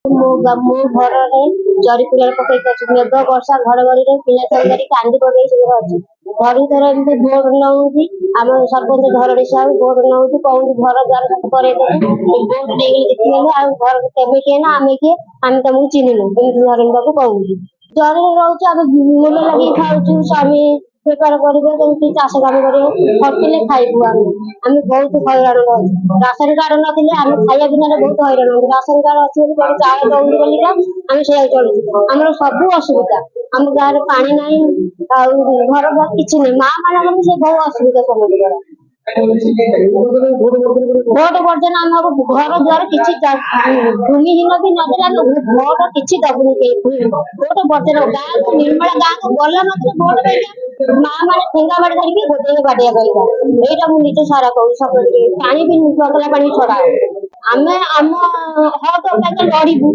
ମୋ ଘରରେ ଜରି କୁଲର ପକେଇକି ଅଛି। ମେଘ ବର୍ଷା ଘଡଘଡିରେ ପିଲା ଛୁଆଙ୍କ କାନ୍ଦି ପକେଇ ସବୁ ଅଛି। ଘରକୁ ଥର ଏମିତି ଭୋଟ ନଉଛି ଆମ ସରପଞ୍ଚ ଧରଣୀ ସାହେବ ଭୋଟ ନଉଛି କହୁଛି ଘର ଦ୍ୱାର ସବୁ କରେଇଦେବେ। ଭୋଟ ନେଇକି ଦେଖିଗଲେ ଆଉ ଘର କେବେ କିଏ ନା ଆମେ କିଏ ଆମେ ତମକୁ ଚିହ୍ନିନୁ ଏମିତି ଧରଣୀ ବାବୁ କହୁଛି। ଜରିରେ ରହୁଛୁ ଆମେ ମୂଲ ଲାଗିକି ଖାଉଛୁ। ସ୍ୱାମୀ ବେପାର କରିବେ କେମିତି ଚାଷ କାମ କରିବେ ଖଟିଲେ ଖାଇବୁ ଆମେ ବହୁତ ହଇରାଣ ହଉଛୁ। ରାସନ କାର୍ଡ ନଥିଲେ ଆମେ ଖାଇବା ଦିନରେ ବହୁତ ହଇରାଣ ହଉଛୁ। ରାସନ କାର୍ଡ ଅଛି ବୋଲି ଗୋଟେ ଚାଉଳ ଦଉନି ବୋଲିକା ଆମେ ସେଇଆ ଚଳୁଛୁ। ଆମର ସବୁ ଅସୁବିଧା। ଆମ ଗାଁରେ ପାଣି ନାହିଁ ଆଉ ଘର ଦ୍ୱାର କିଛି ନାହିଁ। ମା ମାନଙ୍କର ବି ସେ ବହୁ ଅସୁବିଧା ସମସ୍ତଙ୍କର। ଭୋଟ ପର୍ଯ୍ୟନ୍ତ ଆମର ଘର ଦ୍ୱାର କିଛି ଭୂମିହୀନ ବି ନଦେଲେ ଆମେ ଭୋଟ କିଛି ଦବୁନି କେହି। ଭୋଟ ପର୍ଯ୍ୟନ୍ତ ଗାଁକୁ ନିର୍ମଳ ଗାଁକୁ ଗଲା ମାତ୍ରେ ଭୋଟ ପାଇକା ମା ମାନେ ଠେଙ୍ଗା ବାଡ଼ି ଧରିକି ଗୋଟେଇକି ବାଡିଆ ପାଇକା ଏଇଟା ମୁଁ ନିଜେ ସାରା କହୁଛି। ପାଣି ବି ପତଳା ପାଣି ଛଡା ଆମେ ଆମ ହକ ପାଇଁକା ଲଢିବୁ।